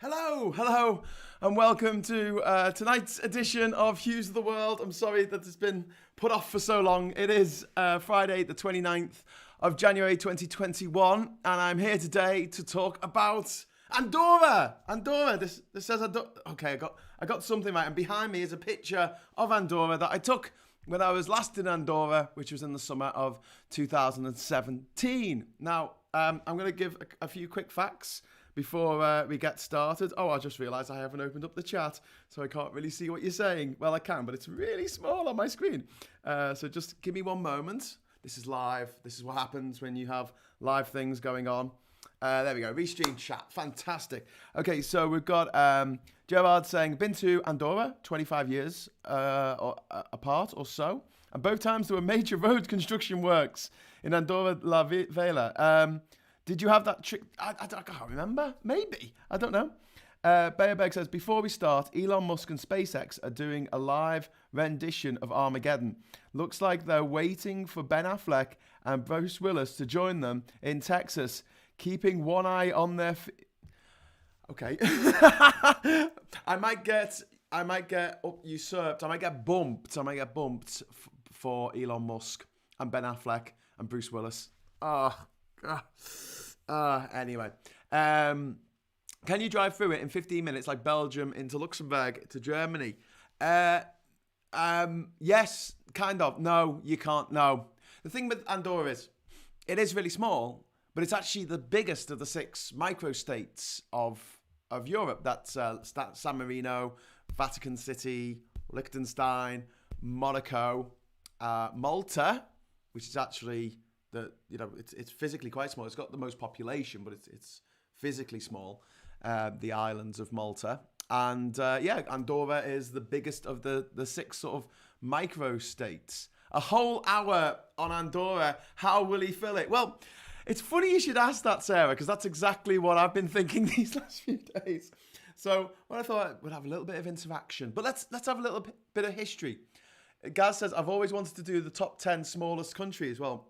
Hello, and welcome to tonight's edition of Hughes of the World. I'm sorry that it's been put off for so long. It is Friday, the 29th of January 2021, and I'm here today to talk about Andorra. This says Andorra. Okay, I got something right, and behind me is a picture of Andorra that I took when I was last in Andorra, which was in the summer of 2017. Now, I'm going to give a few quick facts before we get started. Oh, I just realised I haven't opened up the chat, so I can't really see what you're saying. Well, I can, but it's really small on my screen. So just give me one moment. This is live. This is what happens when you have live things going on. There we go. Restream chat. Fantastic. Okay, so we've got Gerard saying, been to Andorra, 25 years apart or so. And both times there were major road construction works in Andorra la Vella. Did you have that trick? I can't remember. Maybe. I don't know. Bayerberg says, before we start, Elon Musk and SpaceX are doing a live rendition of Armageddon. Looks like they're waiting for Ben Affleck and Bruce Willis to join them in Texas, keeping one eye on their... Okay. I might get usurped. I might get bumped for Elon Musk and Ben Affleck and Bruce Willis. Anyway, can you drive through it in 15 minutes like Belgium into Luxembourg to Germany? Yes, kind of. No, you can't. No. The thing with Andorra is, it is really small, but it's actually the biggest of the 6 microstates of Europe. That's San Marino, Vatican City, Liechtenstein, Monaco, Malta, which is actually... it's physically quite small. It's got the most population, but it's physically small. The islands of Malta, and Andorra is the biggest of the 6 sort of micro states. A whole hour on Andorra. How will he fill it? Well, it's funny you should ask that, Sarah, because that's exactly what I've been thinking these last few days. So, I thought we'd have a little bit of interaction, but let's have a little bit of history. Gaz says, I've always wanted to do the top 10 smallest countries. Well,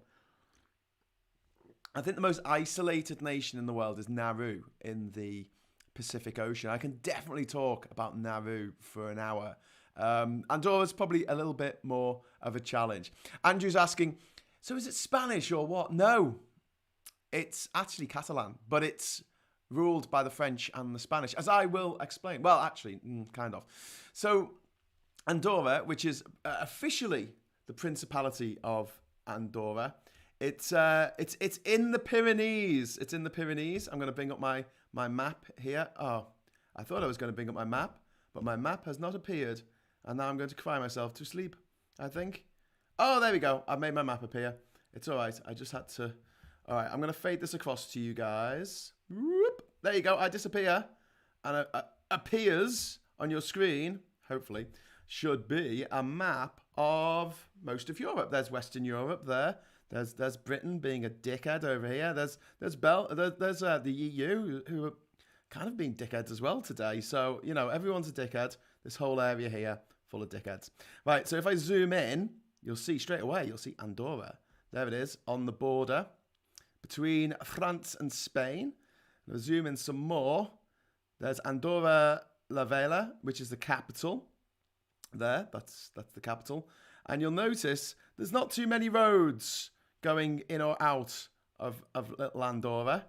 I think the most isolated nation in the world is Nauru in the Pacific Ocean. I can definitely talk about Nauru for an hour. Andorra's probably a little bit more of a challenge. Andrew's asking, so is it Spanish or what? No, it's actually Catalan, but it's ruled by the French and the Spanish, as I will explain. Well, actually, kind of. So Andorra, which is officially the Principality of Andorra, It's in the Pyrenees. It's in the Pyrenees. I'm going to bring up my map here. Oh, I thought I was going to bring up my map, but my map has not appeared. And now I'm going to cry myself to sleep, I think. Oh, there we go. I've made my map appear. It's all right. I just had to... All right, I'm going to fade this across to you guys. Whoop. There you go. I disappear. And appears on your screen, hopefully, should be a map of most of Europe. There's Western Europe there. There's Britain being a dickhead over here. There's the EU who are kind of being dickheads as well today. So, everyone's a dickhead. This whole area here full of dickheads. Right, so if I zoom in, you'll see straight away, you'll see Andorra. There it is on the border between France and Spain. I'll zoom in some more. There's Andorra la Vella, which is the capital. There, that's the capital. And you'll notice there's not too many roads going in or out of little Andorra.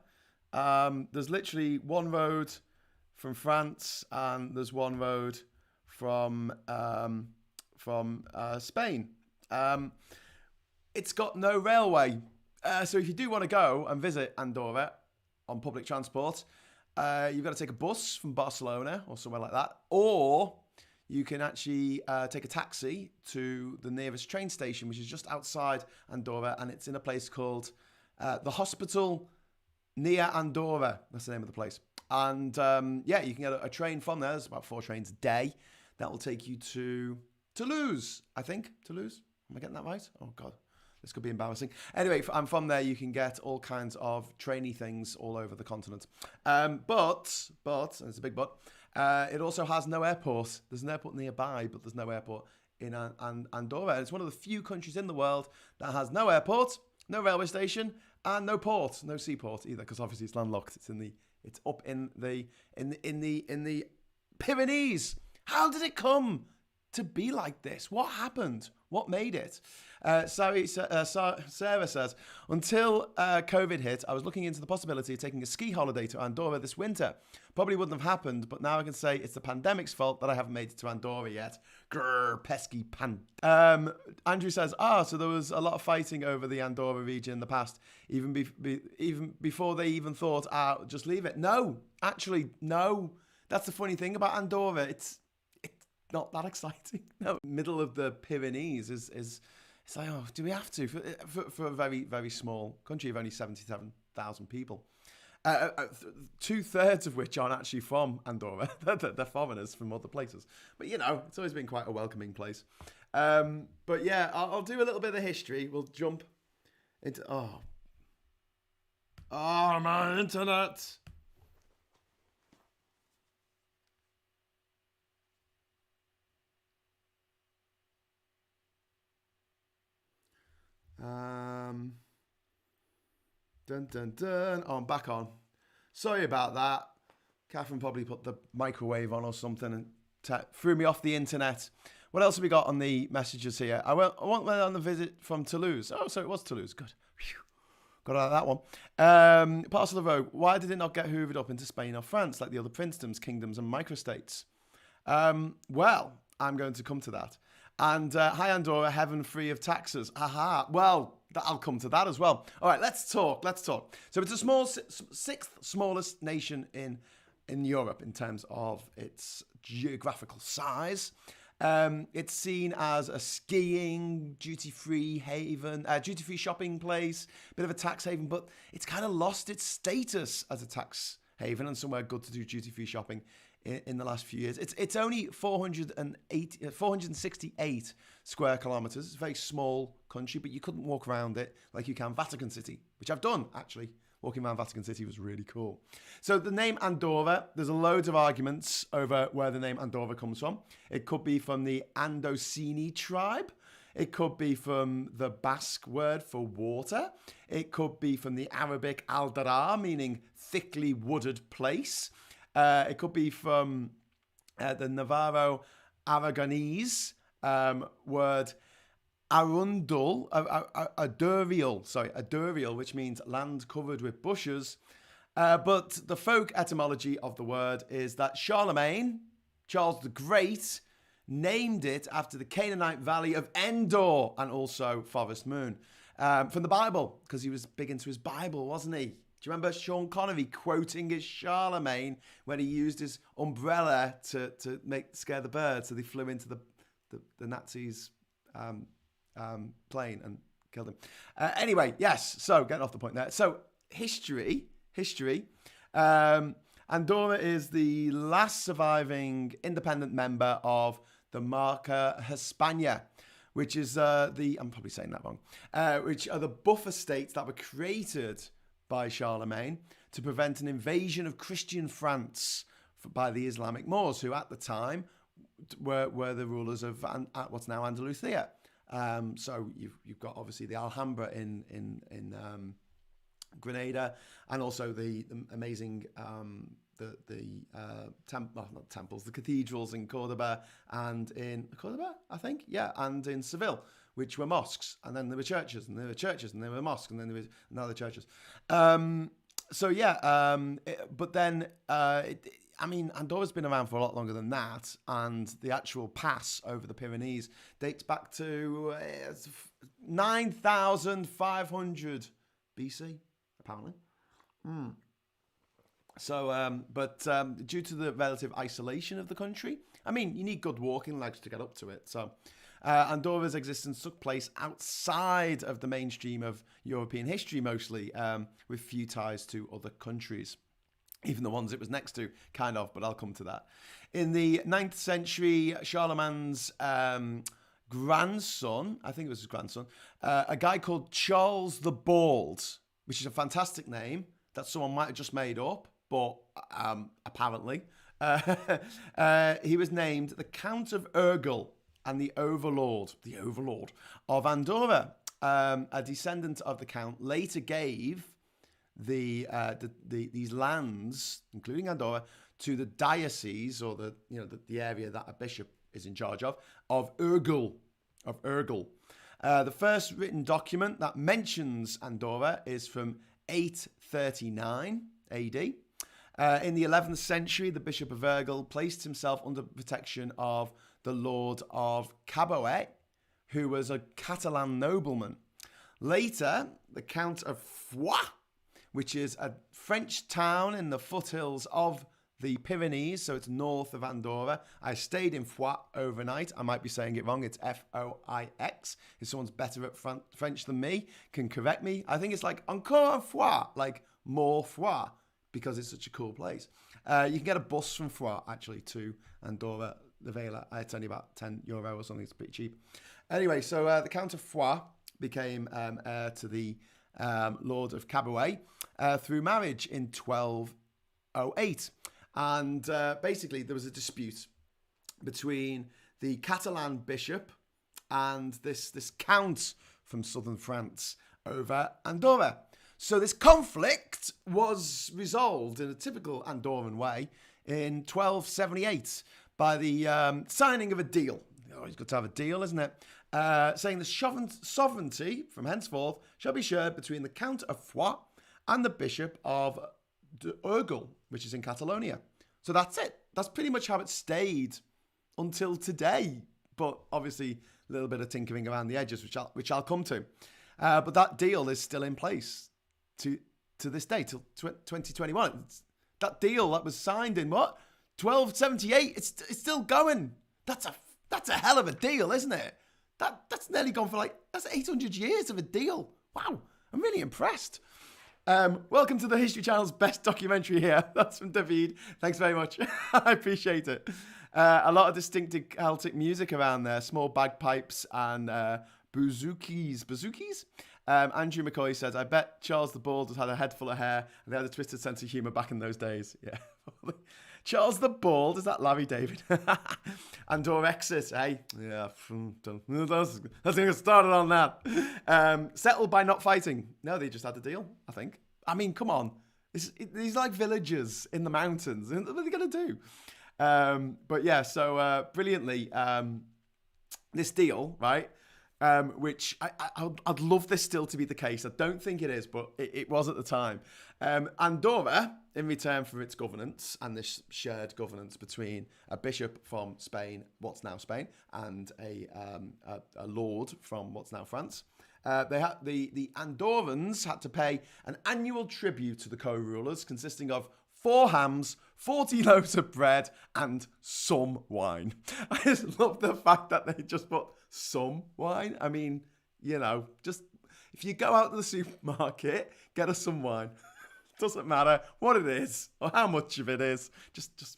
There's literally one road from France, and there's one road from Spain. It's got no railway. So if you do want to go and visit Andorra on public transport, you've got to take a bus from Barcelona or somewhere like that, or you can actually take a taxi to the nearest train station, which is just outside Andorra, and it's in a place called the Hospital near Andorra. That's the name of the place. And you can get a train from there. There's about 4 trains a day. That will take you to Toulouse, I think. Toulouse? Am I getting that right? Oh, God. This could be embarrassing. Anyway, I'm from there. You can get all kinds of trainy things all over the continent. But, and it's a big but, it also has no airport. There's an airport nearby, but there's no airport in Andorra. And it's one of the few countries in the world that has no airport, no railway station, and no port, no seaport either, because obviously it's landlocked. It's in the It's up in the Pyrenees. How did it come to be like this? What happened? What made it? Sarah says, until COVID hit, I was looking into the possibility of taking a ski holiday to Andorra this winter. Probably wouldn't have happened, but now I can say it's the pandemic's fault that I haven't made it to Andorra yet. Grr, pesky Andrew says, so there was a lot of fighting over the Andorra region in the past, even before they even thought, just leave it. No, actually, no. That's the funny thing about Andorra. It's not that exciting. No, middle of the Pyrenees is it's like, do we have to for a very, very small country of only 77,000 people? 2/3 of which aren't actually from Andorra. They're foreigners from other places. But it's always been quite a welcoming place. But yeah, I'll do a little bit of history. We'll jump into my internet. Dun dun dun. I'm back on. Sorry about that. Catherine probably put the microwave on or something and threw me off the internet. What else have we got on the messages here? I went on the visit from Toulouse. Oh, so it was Toulouse. Good. Whew. Got out of that one. Parcel of the road. Why did it not get hoovered up into Spain or France like the other princedoms, kingdoms, and microstates? Well, I'm going to come to that. And hi, Andorra, heaven free of taxes. Aha. Well, I'll come to that as well. All right, let's talk. So it's the sixth smallest nation in Europe in terms of its geographical size. It's seen as a skiing, duty-free haven, duty-free shopping place, bit of a tax haven, but it's kind of lost its status as a tax haven and somewhere good to do duty-free shopping in the last few years. It's only 468 square kilometers. It's a very small country, but you couldn't walk around it like you can Vatican City, which I've done, actually. Walking around Vatican City was really cool. So the name Andorra, there's a loads of arguments over where the name Andorra comes from. It could be from the Andosini tribe. It could be from the Basque word for water. It could be from the Arabic Aldara, meaning thickly wooded place. It could be from the Navarro Aragonese word arundel, adurial, which means land covered with bushes. But the folk etymology of the word is that Charlemagne, Charles the Great, named it after the Canaanite valley of Endor and also Forest Moon. From the Bible, because he was big into his Bible, wasn't he? Do you remember Sean Connery quoting his Charlemagne when he used his umbrella to scare the birds, so they flew into the Nazis' plane and killed him. Anyway, yes. So getting off the point there. So history. Andorra is the last surviving independent member of the Marca Hispania, which is I'm probably saying that wrong, which are the buffer states that were created by Charlemagne to prevent an invasion of Christian France by the Islamic Moors, who at the time were the rulers of what's now Andalusia. So you've got obviously the Alhambra in Grenada, and also the amazing not temples, the cathedrals in Cordoba and in Seville, which were mosques, and then there were churches, and there were churches, and there were mosques, and then there was another churches. Andorra's been around for a lot longer than that, and the actual pass over the Pyrenees dates back to 9,500 BC, apparently. So, due to the relative isolation of the country, you need good walking legs to get up to it. So, Andorra's existence took place outside of the mainstream of European history mostly, with few ties to other countries. Even the ones it was next to, kind of, but I'll come to that. In the 9th century, Charlemagne's grandson, I think it was his grandson, a guy called Charles the Bald, which is a fantastic name that someone might have just made up, but apparently. He was named the Count of Urgell and the Overlord of Andorra. A descendant of the Count later gave these lands, including Andorra, to the diocese, or the area that a bishop is in charge of Urgell. The first written document that mentions Andorra is from 839 AD. In the 11th century, the Bishop of Urgell placed himself under protection of the Lord of Caboet, who was a Catalan nobleman. Later, the Count of Foix, which is a French town in the foothills of the Pyrenees, so it's north of Andorra. I stayed in Foix overnight. I might be saying it wrong. It's Foix. If someone's better at French than me, can correct me. I think it's like encore un fois, like more Foix, because it's such a cool place. You can get a bus from Foix, actually, to Andorra the Vella. It's only about €10 or something. It's pretty cheap. Anyway, so the Count of Foix became heir to the Lord of Caboet through marriage in 1208. And basically, there was a dispute between the Catalan bishop and this count from southern France over Andorra. So this conflict was resolved in a typical Andorran way in 1278 by the signing of a deal. Always good to have a deal, isn't it? Saying the sovereignty from henceforth shall be shared between the Count of Foix and the Bishop of Urgell, which is in Catalonia. So that's it. That's pretty much how it stayed until today. But obviously, a little bit of tinkering around the edges, which I'll come to. But that deal is still in place to this day, till 2021. That deal that was signed in 1278. It's still going. That's a hell of a deal, isn't it? That's nearly gone for that's 800 years of a deal. Wow, I'm really impressed. Welcome to the History Channel's best documentary here. That's from David. Thanks very much. I appreciate it. A lot of distinctive Celtic music around there. Small bagpipes and bouzoukies. Andrew McCoy says, I bet Charles the Bald has had a head full of hair and they had a twisted sense of humour back in those days. Yeah. Charles the Bald, is that Larry David? Andorra exit, eh? Yeah, let's get started on that. Settled by not fighting. No, they just had a deal, I think. I mean, come on. These like villages in the mountains. What are they going to do? But yeah, so brilliantly, this deal, right? Which I'd love this still to be the case. I don't think it is, but it was at the time. Andorra, in return for its governance and this shared governance between a bishop from Spain, what's now Spain, and a lord from what's now France, the Andorrans had to pay an annual tribute to the co-rulers, consisting of 4 hams, 40 loaves of bread, and some wine. I just love the fact that they just put some wine. I mean, just if you go out to the supermarket, get us some wine. Doesn't matter what it is or how much of it is.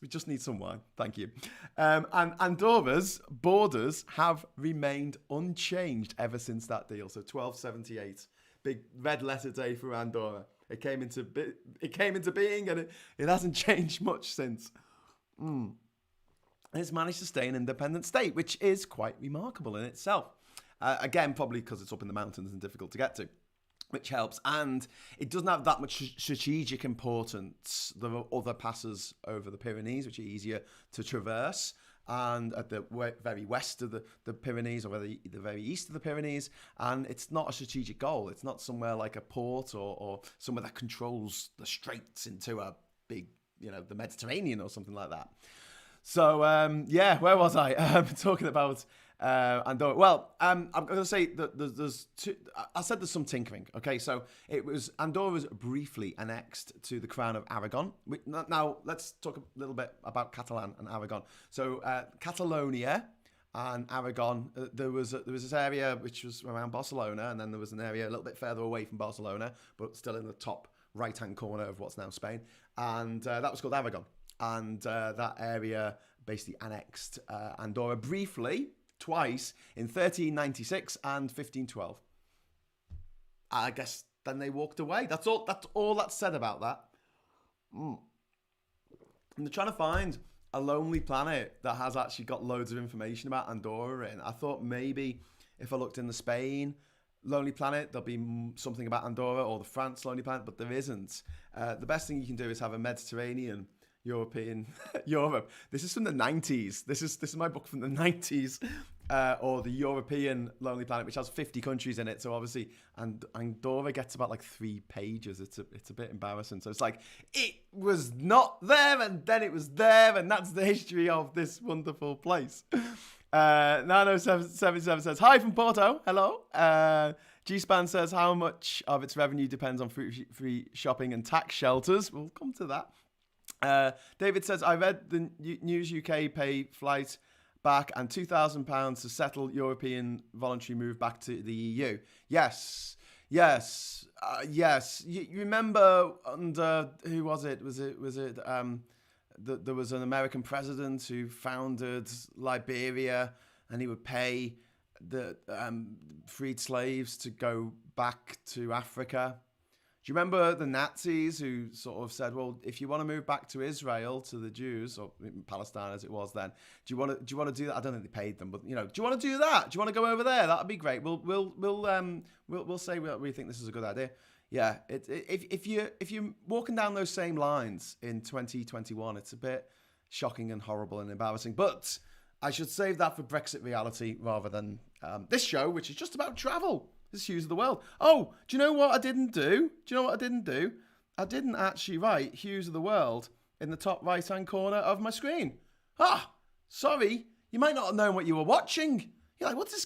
We just need some wine. Thank you. And Andorra's borders have remained unchanged ever since that deal. So 1278, big red letter day for Andorra. It came into being, and it hasn't changed much since. And it's managed to stay an independent state, which is quite remarkable in itself. Again, probably because it's up in the mountains and difficult to get to, which helps. And it doesn't have that much strategic importance. There are other passes over the Pyrenees, which are easier to traverse. And at the very west of the Pyrenees, or the very east of the Pyrenees, and it's not a strategic goal. It's not somewhere like a port or somewhere that controls the straits into a big, the Mediterranean or something like that. So, where was I? Talking about Andorra. Well, I'm going to say that there's two. I said there's some tinkering. Okay, so Andorra was briefly annexed to the Crown of Aragon. Now, let's talk a little bit about Catalan and Aragon. So, Catalonia and Aragon, there was this area which was around Barcelona, and then there was an area a little bit further away from Barcelona, but still in the top right-hand corner of what's now Spain, and that was called Aragon. And that area basically annexed Andorra briefly, twice, in 1396 and 1512. I guess then they walked away. That's all that's said about that. And they're trying to find a lonely planet that has actually got loads of information about Andorra in. I thought maybe if I looked into Spain, Lonely Planet, there'll be something about Andorra or the France Lonely Planet, but there isn't. The best thing you can do is have a Mediterranean European Europe. This is from the 90s. This is my book from the 90s, or the European Lonely Planet, which has 50 countries in it. So obviously, and Andorra gets about like 3 pages. It's a bit embarrassing. So it's like it was not there, and then it was there, and that's the history of this wonderful place. 90777 says hi from Porto. Hello. G-Span says how much of its revenue depends on free shopping and tax shelters. We'll come to that. David says, I read the News UK pay flight back and £2,000 to settle European voluntary move back to the EU. Yes. You remember under, who was it? There was an American president who founded Liberia, and he would pay the freed slaves to go back to Africa. Do you remember the Nazis who sort of said, well, if you want to move back to Israel, to the Jews, or Palestine as it was then, do you want to do that? I don't think they paid them, but do you want to do that? Do you want to go over there? That'd be great. We'll say we think this is a good idea. Yeah, if you're walking down those same lines in 2021, it's a bit shocking and horrible and embarrassing. But I should save that for Brexit reality rather than this show, which is just about travel. This is Hughes of the World. Oh, do you know what I didn't do? I didn't actually write Hughes of the World in the top right-hand corner of my screen. Sorry. You might not have known what you were watching. You're like, what's this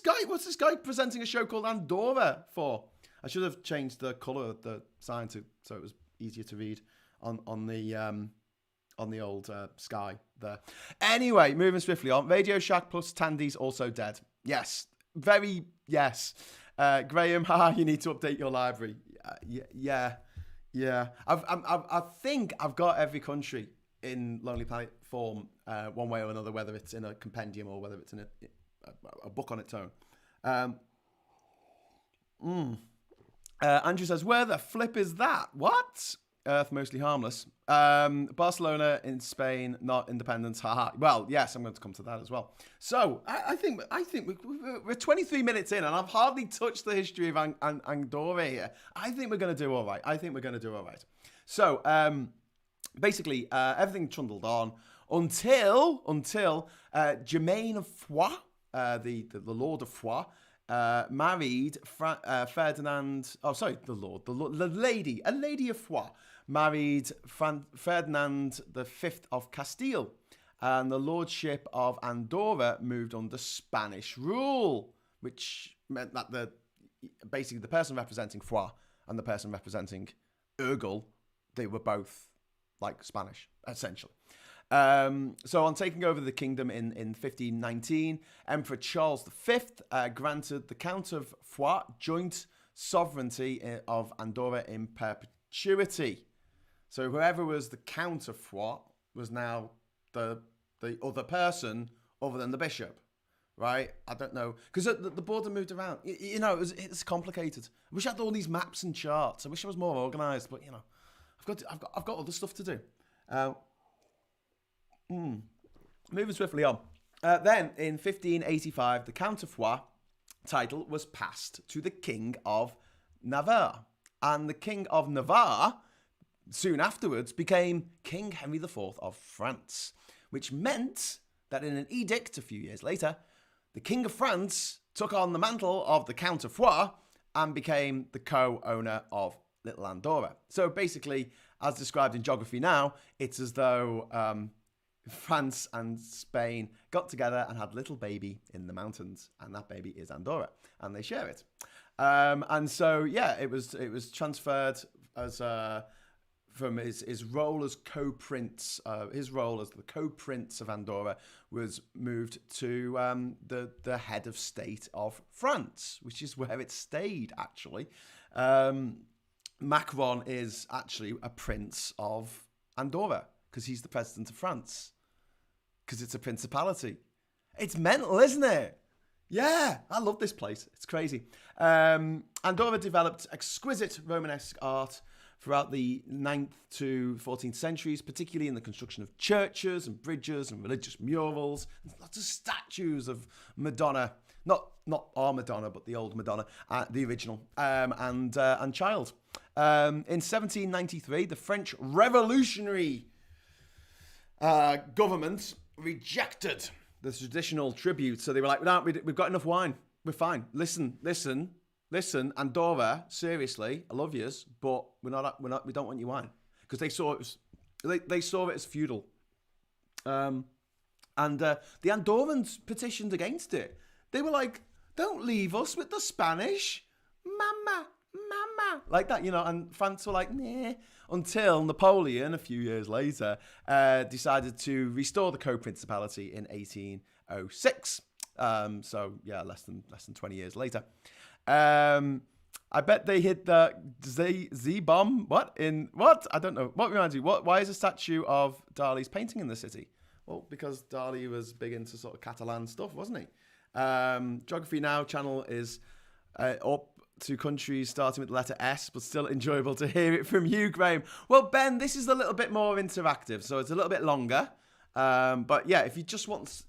guy presenting a show called Andorra for? I should have changed the colour of the sign so it was easier to read on the old sky there. Anyway, moving swiftly on. Radio Shack plus Tandy's also dead. Yes. Yes. Graham, you need to update your library. Yeah. I think I've got every country in Lonely Planet form, one way or another, whether it's in a compendium or whether it's in a book on its own. Andrew says, where the flip is that? What? Earth mostly harmless. Barcelona in Spain, not independence. Haha. Well, yes, I'm going to come to that as well. So I think we're 23 minutes in, and I've hardly touched the history of Andorra here. I think we're going to do all right. So basically, everything trundled on until Germain of Foix, the Lord of Foix, married Ferdinand. Oh, sorry, the lady, a lady of Foix, married Ferdinand V of Castile, and the lordship of Andorra moved under Spanish rule, which meant that basically the person representing Foix and the person representing Urgell, they were both like Spanish, essentially. So on taking over the kingdom in 1519, Emperor Charles V granted the Count of Foix joint sovereignty of Andorra in perpetuity. So whoever was the Count of Foix was now the other person other than the bishop, right? I don't know, because the border moved around. It's complicated. I wish I had all these maps and charts. I wish I was more organised, but I've got other stuff to do. Moving swiftly on. Then, in 1585, the Count of Foix title was passed to the King of Navarre. And the King of Navarre, soon afterwards, became King Henry IV of France, which meant that in an edict a few years later, the King of France took on the mantle of the Count of Foix and became the co-owner of Little Andorra. So basically, as described in Geography Now, it's as though France and Spain got together and had a little baby in the mountains, and that baby is Andorra, and they share it. And so, yeah, it was transferred as from his role as co-prince. His role as the co-prince of Andorra was moved to the head of state of France, which is where it stayed, actually. Macron is actually a prince of Andorra because he's the president of France, because it's a principality. It's mental, isn't it? Yeah, I love this place. It's crazy. Andorra developed exquisite Romanesque art throughout the 9th to 14th centuries, particularly in the construction of churches and bridges and religious murals. Lots of statues of Madonna Not our Madonna, but the old Madonna, the original, and child. In 1793, the French Revolutionary government rejected the traditional tribute. So they were like, no, we've got enough wine. We're fine. Listen, Andorra, seriously, I love yous, but we don't want your wine. Because they saw it as feudal. And the Andorrans petitioned against it. They were like, don't leave us with the Spanish. Mama. Like that, and France were like, nah. Until Napoleon, a few years later, decided to restore the co-principality in 1806. So, yeah, less than 20 years later. I bet they hit the Z-bomb. What? I don't know. What reminds you? Why is a statue of Dali's painting in the city? Well, because Dali was big into sort of Catalan stuff, wasn't he? Geography Now channel is up to countries starting with the letter S, but still enjoyable to hear it from you, Graham. Well, Ben, this is a little bit more interactive, so it's a little bit longer. But yeah, if you just want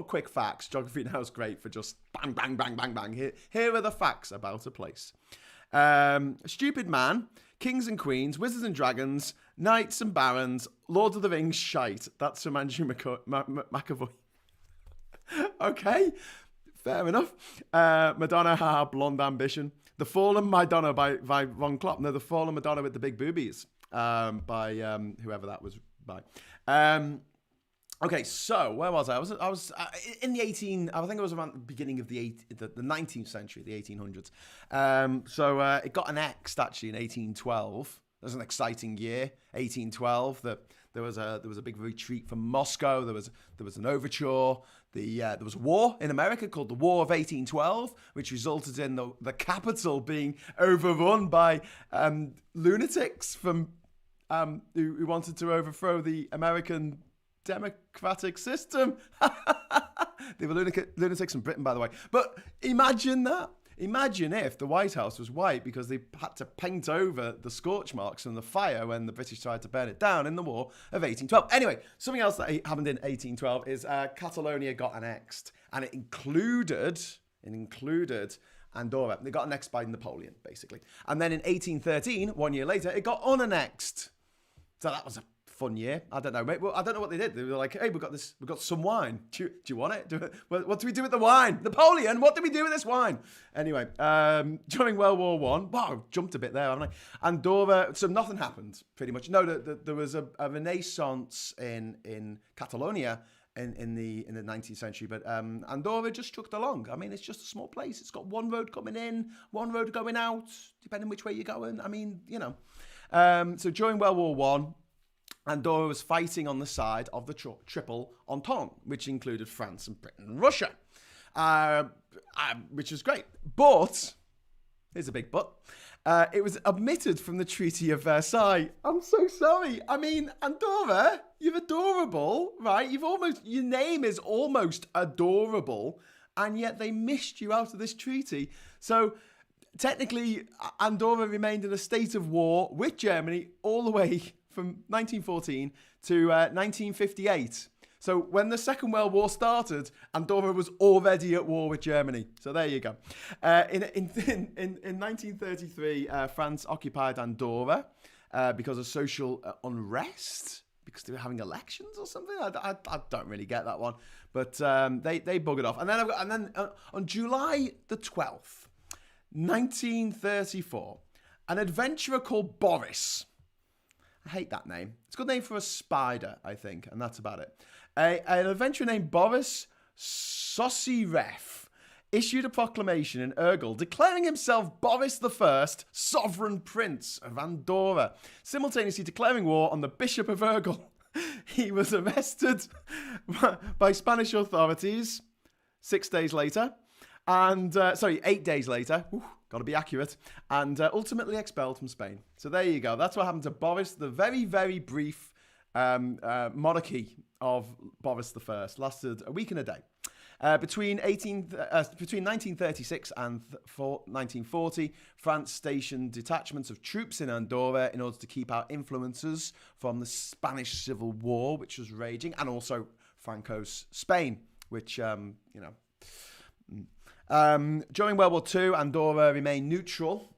quick facts, Geography Now is great for just bang, bang, bang, bang, bang. Here are the facts about a place. Stupid man, kings and queens, wizards and dragons, knights and barons, Lord of the Rings shite. That's from Andrew McAvoy. Okay, fair enough. Madonna, blonde ambition. The Fallen Madonna by Von Klopp. No, The Fallen Madonna with the Big Boobies by whoever that was by. Okay, so where was I? I was in the 18. I think it was around the beginning of the 19th century, the 1800s. So it got annexed actually in 1812. It was an exciting year, 1812. There was a big retreat from Moscow. There was an overture. There was a war in America called the War of 1812, which resulted in the capital being overrun by lunatics from who wanted to overthrow the American democratic system. They were lunatics in Britain, by the way. But imagine that. Imagine if the White House was white because they had to paint over the scorch marks from the fire when the British tried to burn it down in the War of 1812. Anyway, something else that happened in 1812 is Catalonia got annexed, and it included Andorra. They got annexed by Napoleon, basically. And then in 1813, 1 year later, it got unannexed. So that was a fun year. I don't know, mate. Well, I don't know what they did. They were like, hey, we've got some wine. Do you want it? What do we do with the wine? Napoleon, what do we do with this wine? Anyway, during World War One, wow, jumped a bit there, haven't I? Andorra, so nothing happened, pretty much. No, there was a renaissance in Catalonia in the 19th century, but Andorra just trucked along. I mean, it's just a small place. It's got one road coming in, one road going out, depending which way you're going. I mean, So during World War One, Andorra was fighting on the side of the Triple Entente, which included France and Britain and Russia, which was great. But, here's a big but, it was omitted from the Treaty of Versailles. I'm so sorry. I mean, Andorra, you're adorable, right? Your name is almost adorable, and yet they missed you out of this treaty. So, technically, Andorra remained in a state of war with Germany all the way from 1914 to 1958. So when the Second World War started, Andorra was already at war with Germany. So there you go. In 1933, France occupied Andorra because of social unrest, because they were having elections or something. I don't really get that one, but they buggered off. And then on July the 12th, 1934, an adventurer called Boris. I hate that name. It's a good name for a spider, I think, and that's about it. An adventurer named Boris Sosiref issued a proclamation in Urgell declaring himself Boris I, sovereign prince of Andorra, simultaneously declaring war on the Bishop of Urgell. He was arrested by Spanish authorities 8 days later. Got to be accurate, and ultimately expelled from Spain. So there you go. That's what happened to Boris, the very, very brief monarchy of Boris I. Lasted a week and a day. Between 1936 and 1940, France stationed detachments of troops in Andorra in order to keep out influences from the Spanish Civil War, which was raging, and also Franco's Spain, which, During World War II, Andorra remained neutral.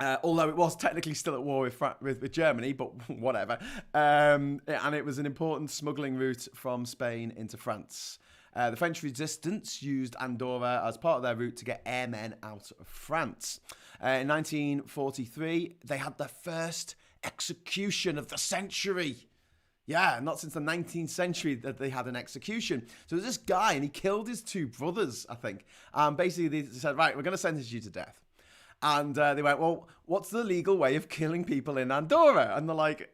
Although it was technically still at war with Germany, but whatever. And it was an important smuggling route from Spain into France. The French resistance used Andorra as part of their route to get airmen out of France. In 1943, they had the first execution of the century. Yeah, not since the 19th century that they had an execution. So there's this guy, and he killed his two brothers, I think. Basically, they said, right, we're going to sentence you to death. And they went, well, what's the legal way of killing people in Andorra? And they're like,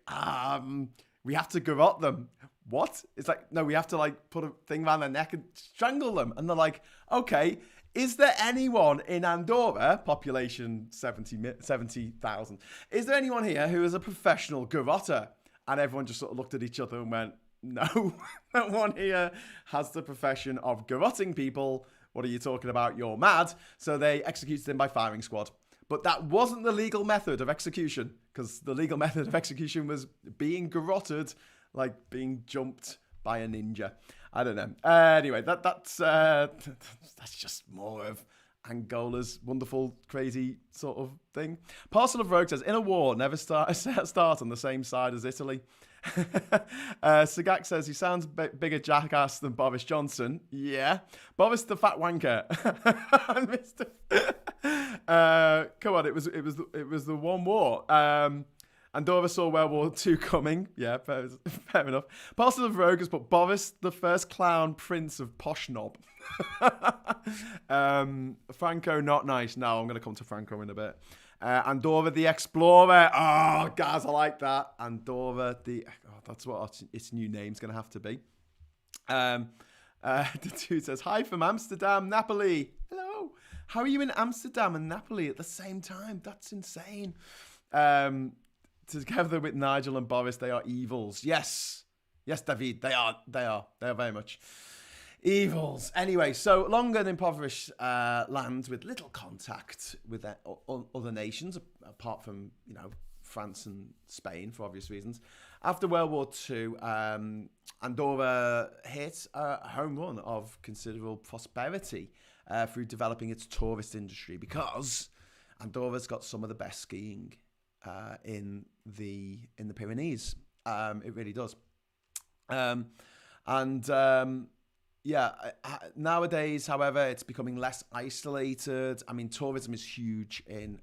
we have to garrote them. What? It's like, no, we have to like put a thing around their neck and strangle them. And they're like, okay, is there anyone in Andorra, population 70,000, is there anyone here who is a professional garroter? And everyone just sort of looked at each other and went, no, no one here has the profession of garroting people. What are you talking about? You're mad. So they executed him by firing squad. But that wasn't the legal method of execution, because the legal method of execution was being garroted, like being jumped by a ninja. I don't know. Anyway, that's just more of Angola's wonderful, crazy sort of thing. Parcel of Rogue says, in a war, never start on the same side as Italy. Sagak says, he sounds bigger jackass than Boris Johnson. Yeah. Boris the fat wanker. Come on, it was the one war. Andorra saw World War II coming. Yeah, fair enough. Parcel of Rogue has put Boris, the first clown prince of posh knob. Franco, not nice. No, I'm going to come to Franco in a bit. Andorra the Explorer. Oh, guys, I like that. Andorra the... Oh, that's what its new name's going to have to be. The dude says, hi from Amsterdam, Napoli. Hello. How are you in Amsterdam and Napoli at the same time? That's insane. Together with Nigel and Boris, they are evils. Yes. Yes, David, they are very much evils. Anyway, so long and impoverished lands with little contact with their other nations, apart from, France and Spain, for obvious reasons. After World War II, Andorra hit a home run of considerable prosperity through developing its tourist industry, because Andorra's got some of the best skiing in the Pyrenees. It really does. Nowadays, however, it's becoming less isolated. I mean, tourism is huge in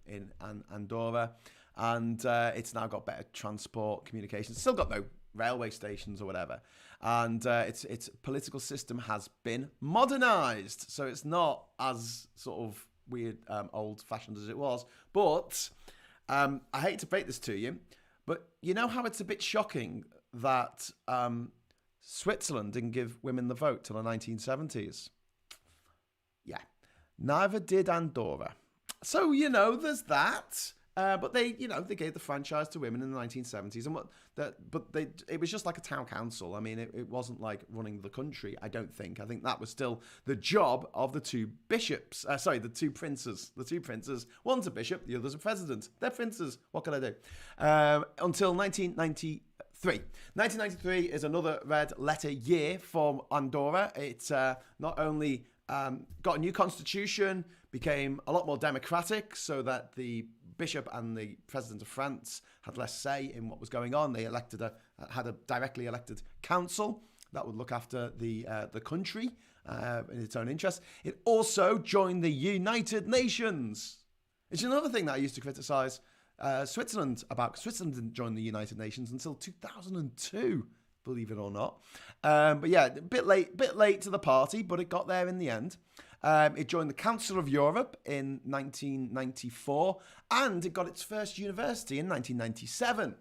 Andorra, and it's now got better transport, communications. It's still got no railway stations or whatever. And its political system has been modernized. So it's not as sort of weird, old-fashioned as it was. But I hate to break this to you, but you know how it's a bit shocking that Switzerland didn't give women the vote till the 1970s? Yeah. Neither did Andorra. So, there's that. But they gave the franchise to women in the 1970s, it was just like a town council. I mean, it wasn't like running the country. I don't think. I think that was still the job of the two bishops. The two princes. The two princes. One's a bishop, the other's a president. They're princes. What can I do? Until 1993. 1993 is another red letter year for Andorra. It's not only got a new constitution, became a lot more democratic, so that the bishop and the president of France had less say in what was going on. They had a directly elected council that would look after the country in its own interest. It also joined the United Nations. It's another thing that I used to criticise Switzerland about. Switzerland didn't join the United Nations until 2002, believe it or not. But yeah, a bit late to the party, but it got there in the end. It joined the Council of Europe in 1994, and it got its first university in 1997.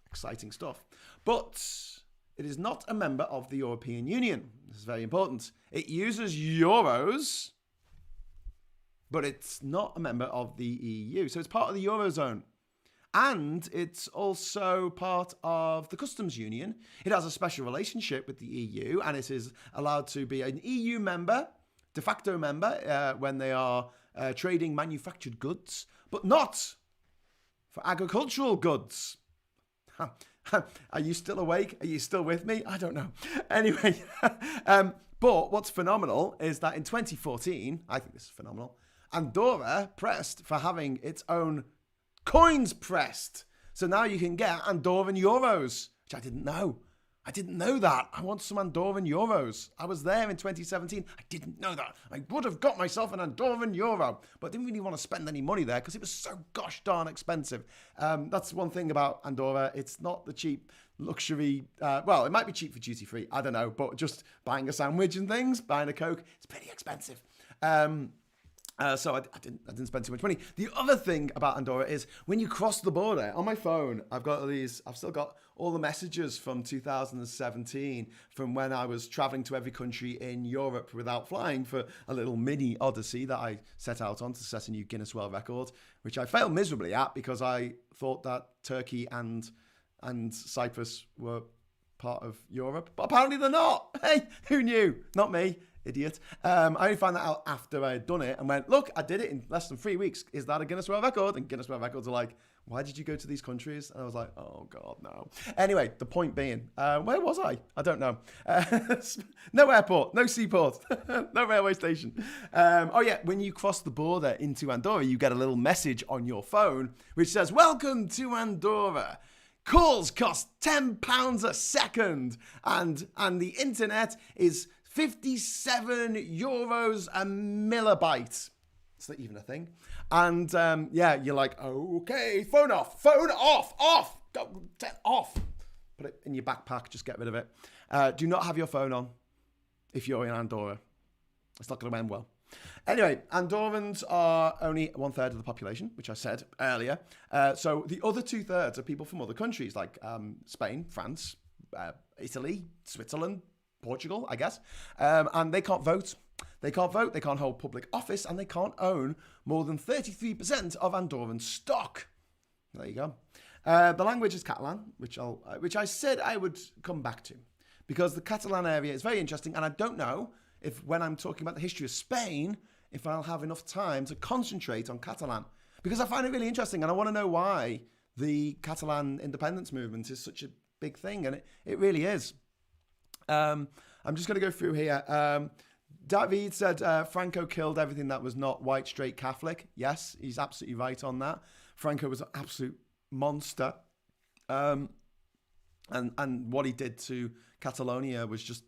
Exciting stuff. But it is not a member of the European Union. This is very important. It uses euros, but it's not a member of the EU. So it's part of the Eurozone. And it's also part of the customs union. It has a special relationship with the EU, and it is allowed to be an EU member, de facto member, when they are trading manufactured goods, but not for agricultural goods. Are you still awake? Are you still with me? I don't know. Anyway, But what's phenomenal is that in 2014, I think this is phenomenal, Andorra pressed for having its own coins pressed. So now you can get Andorran euros, which I didn't know. I didn't know that. I want some Andorran euros. I was there in 2017. I didn't know that. I would have got myself an Andorran euro, but I didn't really want to spend any money there because it was so gosh darn expensive. That's one thing about Andorra. It's not the cheap luxury. Well, it might be cheap for duty free. I don't know, but just buying a sandwich and things, buying a Coke, it's pretty expensive. So I didn't spend too much money. The other thing about Andorra is when you cross the border on my phone, I've still got all the messages from 2017 from when I was traveling to every country in Europe without flying for a little mini odyssey that I set out on to set a new Guinness World Record, which I failed miserably at because I thought that Turkey and Cyprus were part of Europe, but apparently they're not. Hey, who knew? Not me. Idiot. I only found that out after I had done it and went, look, I did it in less than 3 weeks. Is that a Guinness World Record? And Guinness World Records are like, why did you go to these countries? And I was like, oh, God, no. Anyway, the point being, where was I? I don't know. No airport, no seaport, no railway station. Oh, yeah, when you cross the border into Andorra, you get a little message on your phone which says, welcome to Andorra. Calls cost £10 a second. And the internet is 57 euros a millibyte. It's not even a thing. And yeah, you're like, okay, phone off, go, off. Put it in your backpack, just get rid of it. Do not have your phone on if you're in Andorra. It's not going to end well. Anyway, Andorrans are only 1/3 of the population, which I said earlier. So the other 2/3 are people from other countries like Spain, France, Italy, Switzerland, Portugal, I guess. And they can't vote. They can't hold public office, and they can't own more than 33% of Andorran stock. There you go. The language is Catalan, which I said I would come back to, because the Catalan area is very interesting, and I don't know if when I'm talking about the history of Spain, if I'll have enough time to concentrate on Catalan, because I find it really interesting, and I want to know why the Catalan independence movement is such a big thing, and it really is. I'm just going to go through here. David said Franco killed everything that was not white, straight Catholic. Yes, he's absolutely right on that. Franco was an absolute monster. And what he did to Catalonia was just,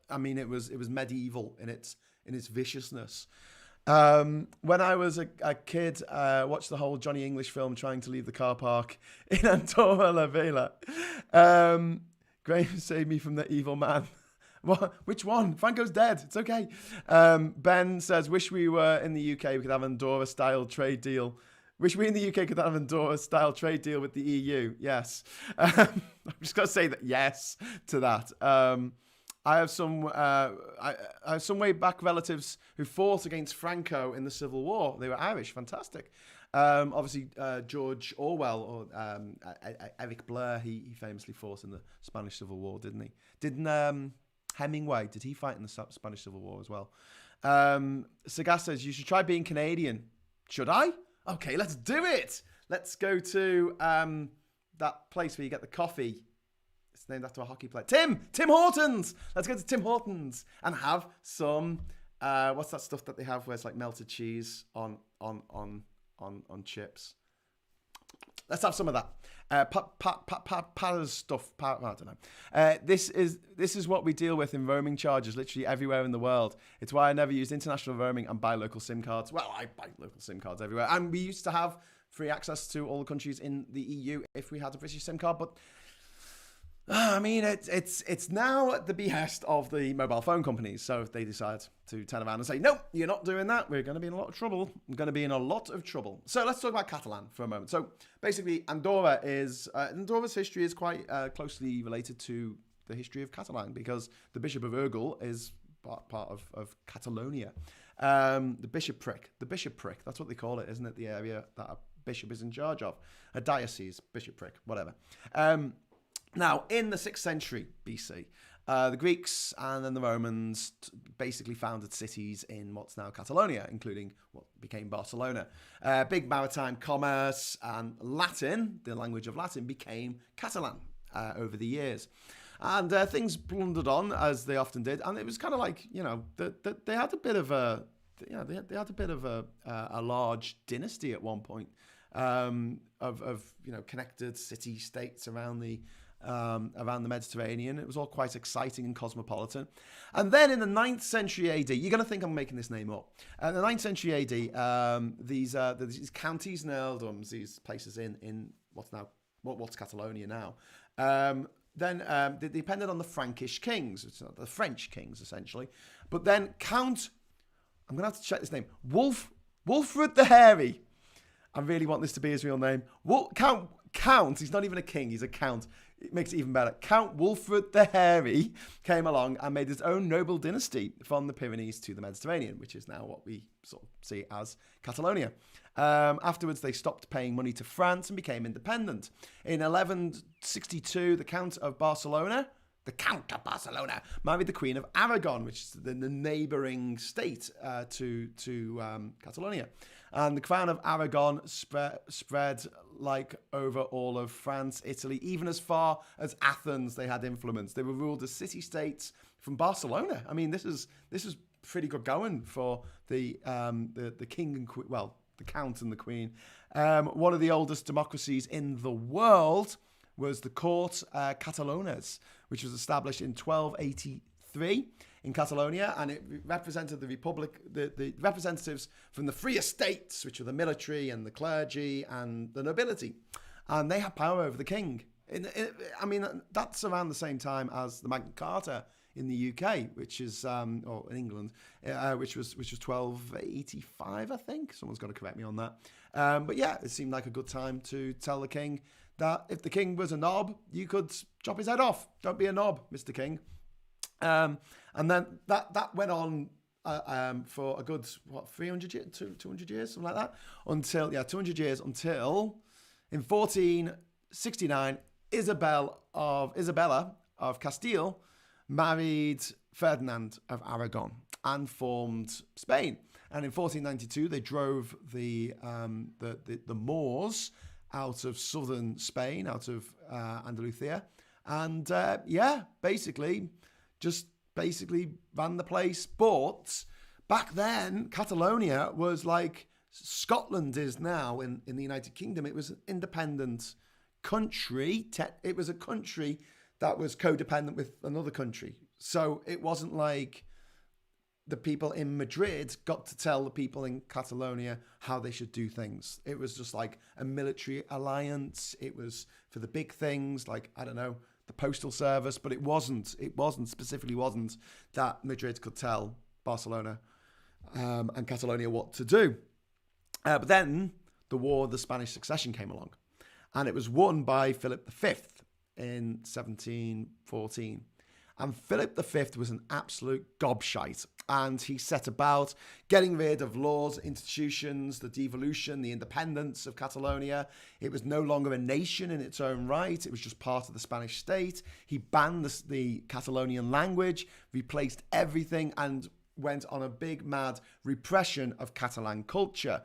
I mean, it was medieval in its viciousness. When I was a kid, watched the whole Johnny English film Trying to Leave the Car Park in Andorra la Vella. Graham saved me from the evil man. What? Which one? Franco's dead. It's okay. Ben says, wish we were in the UK. We could have an Andorra-style trade deal. Wish we in the UK could have an Andorra-style trade deal with the EU. Yes. I'm just going to say that yes to that. I have some way back relatives who fought against Franco in the Civil War. They were Irish. Fantastic. Obviously, George Orwell or Eric Blair, he famously fought in the Spanish Civil War, didn't he? Didn't Hemingway, did he fight in the Spanish Civil War as well? Sagas says, you should try being Canadian. Should I? Okay, let's do it. Let's go to that place where you get the coffee. It's named after a hockey player. Tim Hortons. Let's go to Tim Hortons and have some, what's that stuff that they have where it's like melted cheese on chips? Let's have some of that. Stuff. I don't know. This is what we deal with in roaming charges literally everywhere in the world. It's why I never used international roaming and buy local SIM cards. Well, I buy local SIM cards everywhere. And we used to have free access to all the countries in the EU if we had a British SIM card. But I mean, it's now at the behest of the mobile phone companies. So if they decide to turn around and say, no, you're not doing that, we're going to be in a lot of trouble. We're going to be in a lot of trouble. So let's talk about Catalan for a moment. So basically, Andorra's history is quite closely related to the history of Catalan, because the Bishop of Urgell is part of Catalonia. The bishopric, that's what they call it, isn't it? The area that a bishop is in charge of. A diocese, bishopric, whatever. Now, in the 6th century BC, the Greeks and then the Romans basically founded cities in what's now Catalonia, including what became Barcelona. Big maritime commerce, and Latin, the language of Latin, became Catalan over the years. And things blundered on as they often did, and it was kind of like, you know, they had a bit of a, they had a bit of a large dynasty at one point, of you know, connected city states around the Mediterranean. It was all quite exciting and cosmopolitan. And then in the 9th century AD, you're going to think I'm making this name up. In the 9th century AD, these counties and earldoms, these places in what's Catalonia now, then they depended on the Frankish kings, the French kings essentially. But then I'm going to have to check this name, Wulfred the Hairy. I really want this to be his real name. Count, he's not even a king, he's a count. It makes it even better. Count Wulfred the Hairy came along and made his own noble dynasty from the Pyrenees to the Mediterranean, which is now what we sort of see as Catalonia. Afterwards, they stopped paying money to France and became independent. In 1162, the Count of Barcelona married the Queen of Aragon, which is the neighbouring state to Catalonia. And the crown of Aragon spread like over all of France, Italy, even as far as Athens. They had influence. They were ruled as city-states from Barcelona. I mean, this is pretty good going for the king and queen. Well, the count and the queen. One of the oldest democracies in the world was the Court Catalanes, which was established in 1283 in Catalonia, and it represented the representatives from the free estates, which were the military and the clergy and the nobility, and they had power over the king. I mean, that's around the same time as the Magna Carta in the UK, which is or in England, which was 1285, I think. Someone's got to correct me on that. But yeah, it seemed like a good time to tell the king that if the king was a knob, you could chop his head off. Don't be a knob, Mr. King. And then that went on for a good 300 years, 200 years, something like that, until 200 years until in 1469, Isabella of Castile married Ferdinand of Aragon and formed Spain. And in 1492, they drove the Moors out of southern Spain, out of Andalusia, and basically ran the place. But back then, Catalonia was like Scotland is now in the United Kingdom. It was an independent country. It was a country that was codependent with another country. So it wasn't like the people in Madrid got to tell the people in Catalonia how they should do things. It was just like a military alliance. It was for the big things, like, I don't know, the postal service, but it specifically wasn't that Madrid could tell Barcelona and Catalonia what to do. But then the War of the Spanish Succession came along, and it was won by Philip V in 1714. And Philip V was an absolute gobshite, and he set about getting rid of laws, institutions, the devolution, the independence of Catalonia. It was no longer a nation in its own right. It was just part of the Spanish state. He banned the Catalonian language, replaced everything, and went on a big, mad repression of Catalan culture,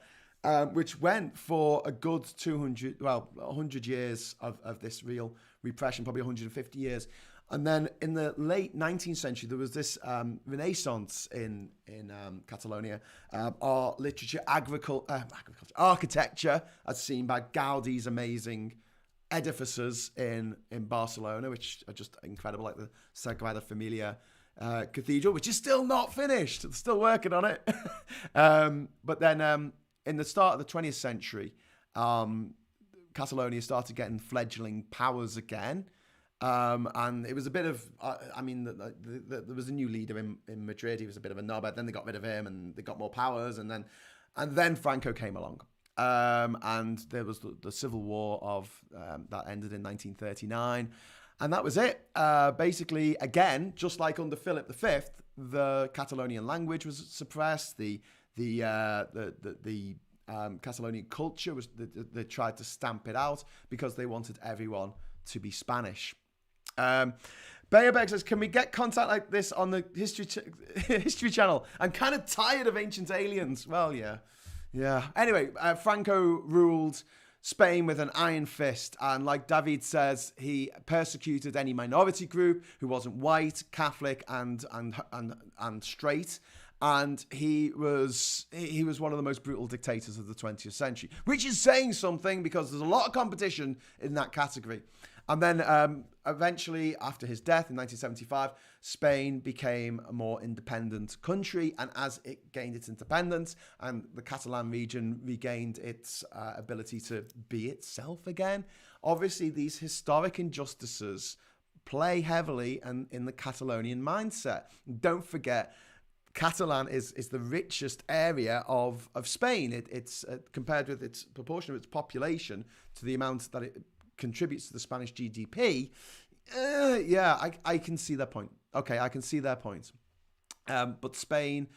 which went for a good 100 years of this real repression, probably 150 years. And then in the late 19th century, there was this renaissance in Catalonia. Art, literature, architecture, as seen by Gaudi's amazing edifices in Barcelona, which are just incredible, like the Sagrada Familia Cathedral, which is still not finished. They're still working on it. But then in the start of the 20th century, Catalonia started getting fledgling powers again. And it was a bit of, there was a new leader in Madrid. He was a bit of a knobhead. Then they got rid of him, and they got more powers. And then Franco came along, and there was the civil war that ended in 1939, and that was it. Basically, again, just like under Philip V, the Catalonian language was suppressed. The Catalonian culture was. They tried to stamp it out because they wanted everyone to be Spanish. Bayerbeck says, can we get content like this on the History Channel? I'm kind of tired of ancient aliens. Well, yeah. Anyway, Franco ruled Spain with an iron fist. And like David says, he persecuted any minority group who wasn't white, Catholic, and straight. And he was one of the most brutal dictators of the 20th century, which is saying something because there's a lot of competition in that category. And then eventually, after his death in 1975, Spain became a more independent country. And as it gained its independence and the Catalan region regained its ability to be itself again, obviously these historic injustices play heavily in the Catalonian mindset. Don't forget, Catalan is the richest area of Spain. It's compared with its proportion of its population to the amount that it contributes to the Spanish GDP. I can see their point. Okay, I can see their point. But Spain,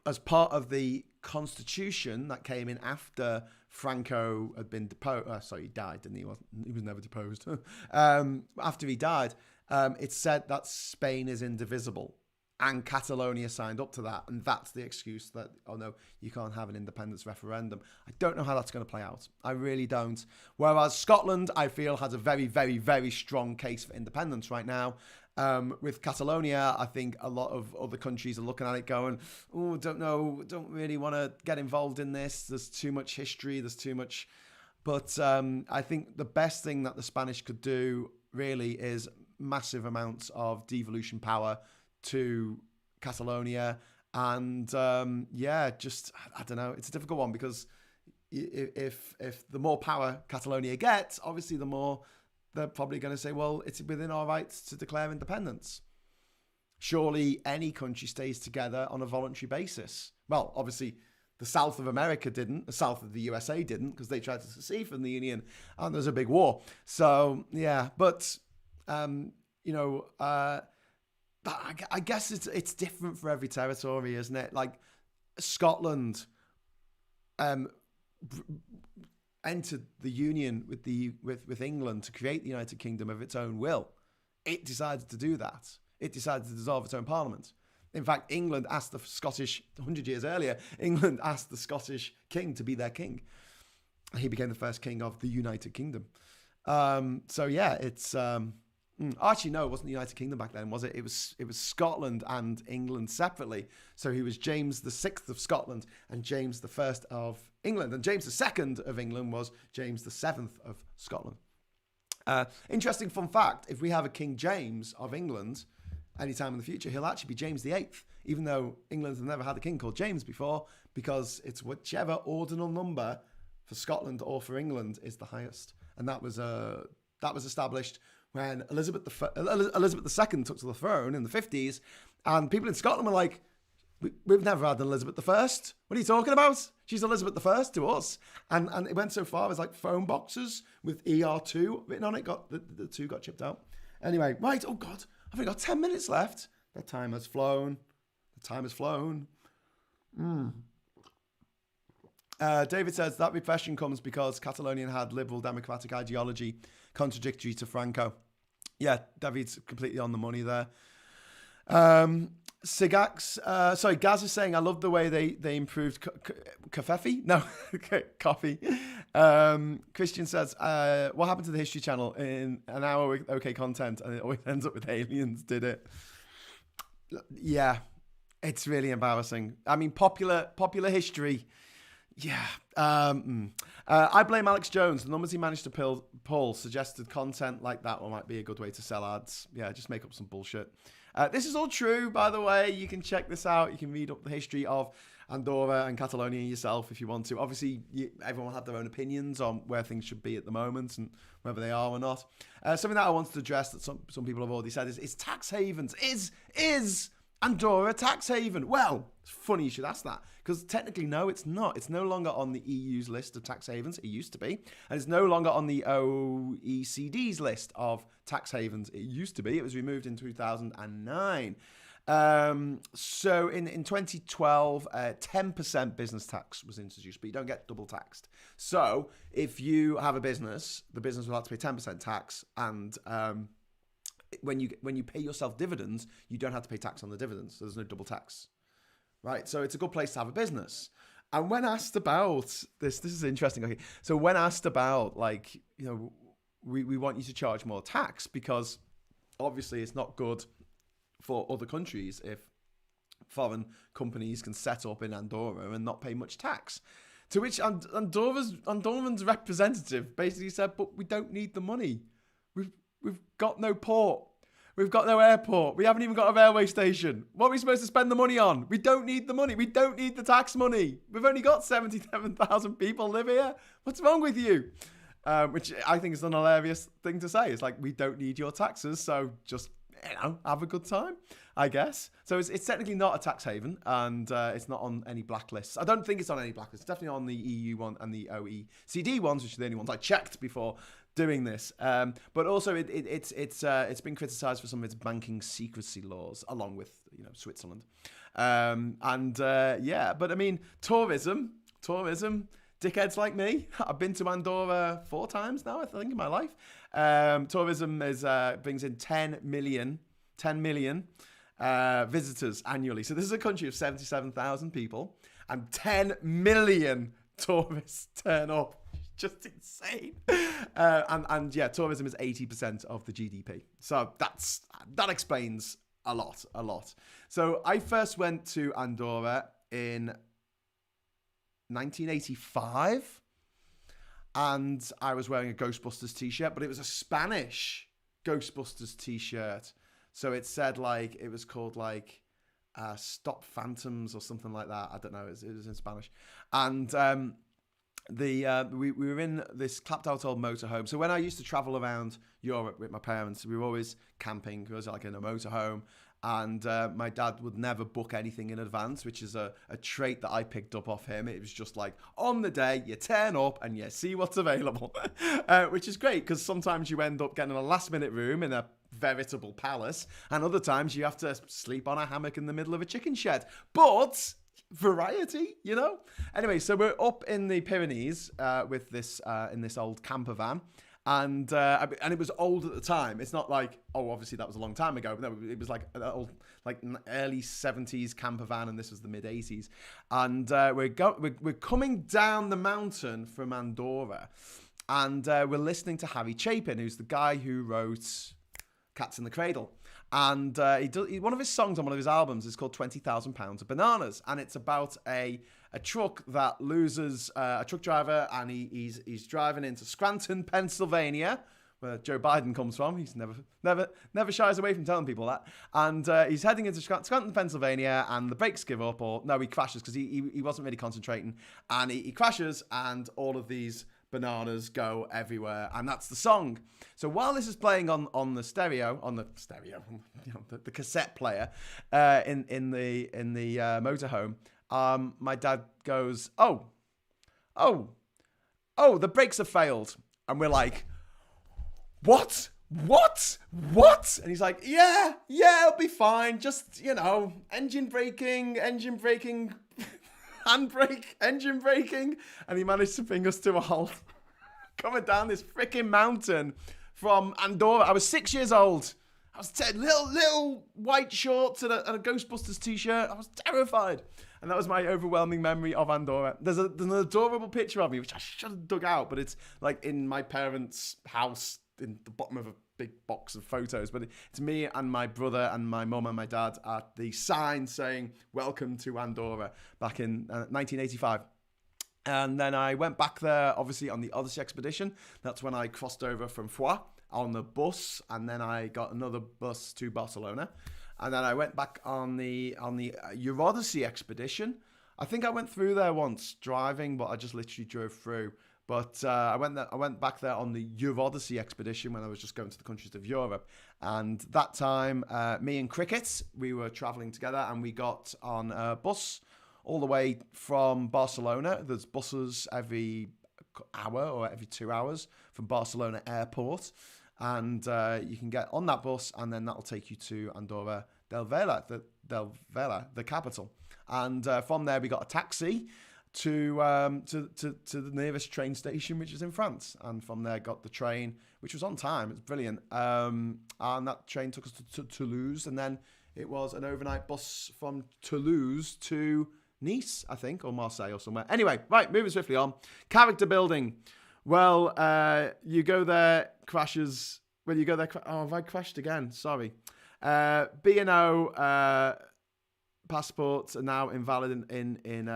as part of the constitution that came in after Franco had been deposed, he died, didn't he? He was never deposed. After he died, it said that Spain is indivisible. And Catalonia signed up to that. And that's the excuse that, oh no, you can't have an independence referendum. I don't know how that's going to play out. I really don't. Whereas Scotland, I feel, has a very, very, very strong case for independence right now. With Catalonia, I think a lot of other countries are looking at it going, oh, don't know, don't really want to get involved in this. There's too much history. There's too much. But I think the best thing that the Spanish could do really is massive amounts of devolution power to Catalonia. And I don't know, it's a difficult one because if the more power Catalonia gets, obviously the more they're probably going to say, well, it's within our rights to declare independence. Surely any country stays together on a voluntary basis. Well, obviously the South of America didn't, the South of the USA didn't, because they tried to secede from the Union and there's a big war. So yeah, but I guess it's different for every territory, isn't it? Like Scotland entered the Union with England to create the United Kingdom of its own will. It decided to do that. It decided to dissolve its own parliament. In fact, England asked the Scottish, 100 years earlier, England asked the Scottish king to be their king. He became the first king of the United Kingdom. It's... Actually, no, it wasn't the United Kingdom back then, was it? It was Scotland and England separately. So he was James VI of Scotland and James I of England. And James II of England was James VII of Scotland. Interesting fun fact, if we have a King James of England anytime in the future, he'll actually be James VIII, even though England has never had a king called James before, because it's whichever ordinal number for Scotland or for England is the highest. And that was established when Elizabeth II took to the throne in the 50s, and people in Scotland were like, we've never had an Elizabeth I. What are you talking about? She's Elizabeth I to us. And it went so far as like phone boxes with ER2 written on it. The two got chipped out. Anyway, right, oh God, I've only got 10 minutes left. The time has flown. David says that repression comes because Catalonian had liberal democratic ideology contradictory to Franco. Yeah, David's completely on the money there. Gaz is saying, I love the way they improved Cafefe? No, coffee. Christian says, what happened to the History Channel in an hour with okay content and it always ends up with aliens, did it? Yeah, it's really embarrassing. I mean, popular history. Yeah. I blame Alex Jones. The numbers he managed to pull suggested content like that one might be a good way to sell ads. Yeah, just make up some bullshit. This is all true, by the way. You can check this out. You can read up the history of Andorra and Catalonia yourself if you want to. Obviously, everyone will have their own opinions on where things should be at the moment and whether they are or not. Something that I wanted to address that some people have already said is tax havens. Is Andorra a tax haven? Well, it's funny you should ask that, because technically, no, it's not. It's no longer on the EU's list of tax havens. It used to be. And it's no longer on the OECD's list of tax havens. It used to be. It was removed in 2009. So in 2012, 10% business tax was introduced, but you don't get double taxed. So if you have a business, the business will have to pay 10% tax, and when you pay yourself dividends, you don't have to pay tax on the dividends. So there's no double tax, right? So it's a good place to have a business. And when asked about this is interesting. Okay, so when asked about like, we want you to charge more tax because obviously it's not good for other countries if foreign companies can set up in Andorra and not pay much tax. To which Andorran's representative basically said, "But we don't need the money. We've got no port. We've got no airport. We haven't even got a railway station. What are we supposed to spend the money on? We don't need the money. We don't need the tax money. We've only got 77,000 people live here. What's wrong with you?" Which I think is an hilarious thing to say. It's like, we don't need your taxes, so just, have a good time, I guess. So it's technically not a tax haven, and it's not on any blacklists. I don't think it's on any blacklists. It's definitely on the EU one and the OECD ones, which are the only ones I checked before doing this. But also it's been criticised for some of its banking secrecy laws, along with Switzerland. But I mean, tourism. Dickheads like me. I've been to Andorra 4 times now, I think, in my life. Tourism brings in 10 million visitors annually. So this is a country of 77,000 people, and 10 million tourists turn up. Just insane. Tourism is 80% of the GDP. So that explains a lot. So I first went to Andorra in 1985, and I was wearing a Ghostbusters t-shirt, but it was a Spanish Ghostbusters t-shirt. So it said it was called Stop Phantoms or something like that. I don't know. It was in Spanish. And we were in this clapped out old motorhome. So when I used to travel around Europe with my parents, we were always camping. It was in a motorhome. And my dad would never book anything in advance, which is a trait that I picked up off him. It was just on the day, you turn up and you see what's available, which is great because sometimes you end up getting a last-minute room in a veritable palace, and other times you have to sleep on a hammock in the middle of a chicken shed. But variety, Anyway, so we're up in the Pyrenees with this in this old camper van. And it was old at the time. It's not obviously that was a long time ago. But no, it was an old, early 70s camper van, and this was the mid 80s. And we're coming down the mountain from Andorra, and we're listening to Harry Chapin, who's the guy who wrote Cats in the Cradle. And one of his songs on one of his albums is called 20,000 Pounds of Bananas, and it's about a truck that loses a truck driver, and he's driving into Scranton, Pennsylvania, where Joe Biden comes from. He's never shies away from telling people that. And he's heading into Scranton, Pennsylvania, and the brakes give up, or no, he crashes because he wasn't really concentrating, and he crashes, and all of these bananas go everywhere, and that's the song. So while this is playing on the stereo, the cassette player in the motorhome, my dad goes, oh, the brakes have failed, and we're like, what? And he's like, yeah, it'll be fine. Just engine braking. Handbrake, engine braking, and he managed to bring us to a halt coming down this freaking mountain from Andorra. I was 6 years old. I was little white shorts and a Ghostbusters t-shirt. I was terrified, and that was my overwhelming memory of Andorra. There's an adorable picture of me which I should have dug out, but it's in my parents' house in the bottom of a big box of photos. But it's me and my brother and my mum and my dad at the sign saying "Welcome to Andorra" back in 1985. And then I went back there, obviously, on the Odyssey expedition. That's when I crossed over from Foix on the bus, and then I got another bus to Barcelona. And then I went back on the Eurodyssey expedition. I think I went through there once driving, but I just literally drove through. But I went back there on the Eurodyssey expedition when I was just going to the countries of Europe. And that time, me and Cricket, we were traveling together, and we got on a bus all the way from Barcelona. There's buses every hour or every 2 hours from Barcelona airport. And you can get on that bus, and then that'll take you to Andorra del Vella, the capital. And from there, we got a taxi to the nearest train station, which is in France. And from there, got the train, which was on time. It's brilliant. And that train took us to Toulouse. And then it was an overnight bus from Toulouse to Nice, I think, or Marseille or somewhere. Anyway, right, moving swiftly on. Character building. Well, you go there, crashes. Well, you go there. Have I crashed again? Sorry. B&O passports are now invalid in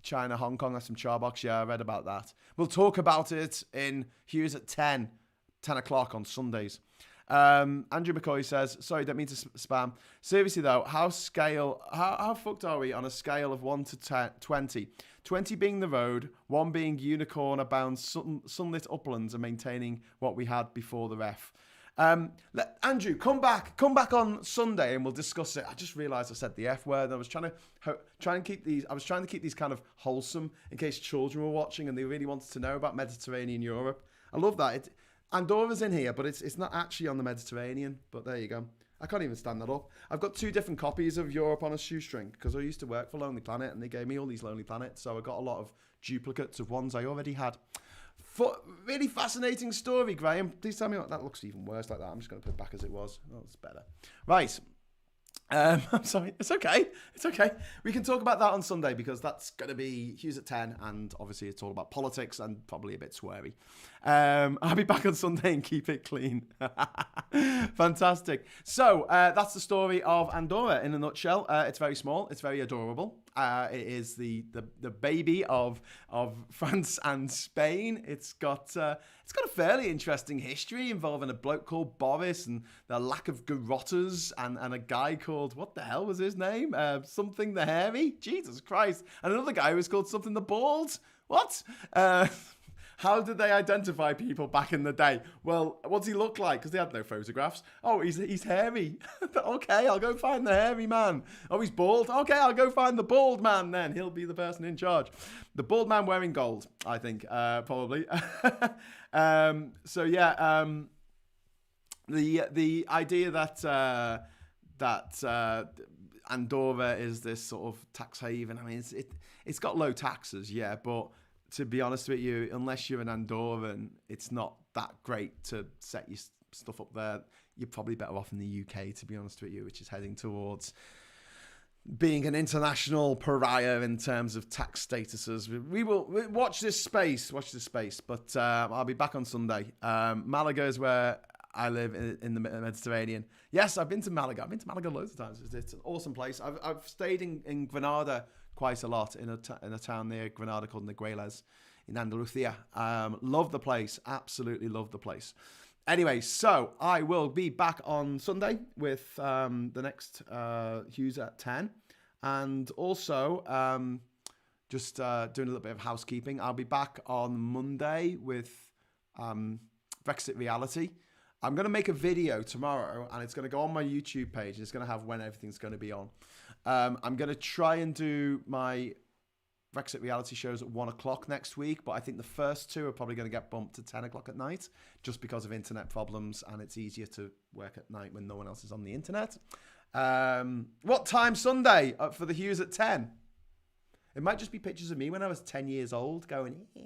China, Hong Kong. That's some Charbox. Yeah, I read about that. We'll talk about it in Hughes at 10 o'clock on Sundays. Andrew McCoy says, sorry, don't mean to spam. Seriously though, how fucked are we on a scale of 1 to 20? 20 being the road, 1 being unicorn abound sunlit uplands and maintaining what we had before the ref. Andrew, come back on Sunday and we'll discuss it. I just realised I said the F word. And I was trying to keep these kind of wholesome in case children were watching and they really wanted to know about Mediterranean Europe. I love that. Andorra's in here, but it's not actually on the Mediterranean. But there you go. I can't even stand that up. I've got 2 different copies of Europe on a shoestring because I used to work for Lonely Planet and they gave me all these Lonely Planets. So I got a lot of duplicates of ones I already had. Really fascinating story, Graham. Please tell me what that looks even worse like that. I'm just going to put it back as it was. Oh, it's better. Right. I'm sorry. It's okay. We can talk about that on Sunday because that's going to be Hughes at 10 and obviously it's all about politics and probably a bit sweary. I'll be back on Sunday and keep it clean. Fantastic. So that's the story of Andorra in a nutshell. It's very small. It's very adorable. It is the baby of France and Spain. It's got a fairly interesting history involving a bloke called Boris and the lack of garrotters and a guy called, what the hell was his name? Something the Hairy? Jesus Christ. And another guy who was called something the Bald? What? How did they identify people back in the day? Well, what does he look like? Because they had no photographs. Oh, he's hairy. Okay, I'll go find the hairy man. Oh, he's bald. Okay, I'll go find the bald man then. He'll be the person in charge. The bald man wearing gold, I think, probably. The idea that Andorra is this sort of tax haven. I mean, it's got low taxes, yeah, but to be honest with you, unless you're an Andorran, it's not that great to set your stuff up there. You're probably better off in the UK, to be honest with you, which is heading towards being an international pariah in terms of tax statuses. We will watch this space. But I'll be back on Sunday. Malaga is where I live in the Mediterranean. Yes, I've been to Malaga. I've been to Malaga loads of times. It's an awesome place. I've stayed in Granada quite a lot in a town near Granada called Negreles in Andalusia. Love the place. Absolutely love the place. Anyway, so I will be back on Sunday with the next Hughes at 10. And also just doing a little bit of housekeeping. I'll be back on Monday with Brexit Reality. I'm going to make a video tomorrow and it's going to go on my YouTube page. And it's going to have when everything's going to be on. I'm going to try and do my Brexit reality shows at 1 o'clock next week, but I think the first 2 are probably going to get bumped to 10 o'clock at night just because of internet problems, and it's easier to work at night when no one else is on the internet. What time Sunday for the Hughes at 10? It might just be pictures of me when I was 10 years old going, eh.